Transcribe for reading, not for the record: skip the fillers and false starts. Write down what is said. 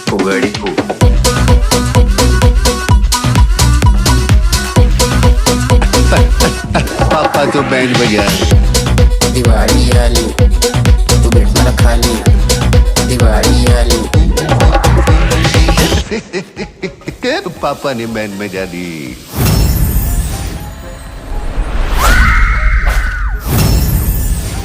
फुगडी फू पापा तो बैंड बजा. दिवाळी आली तू भेट मला खाली. दिवाळी आली पापा ने बैंड बजा दी.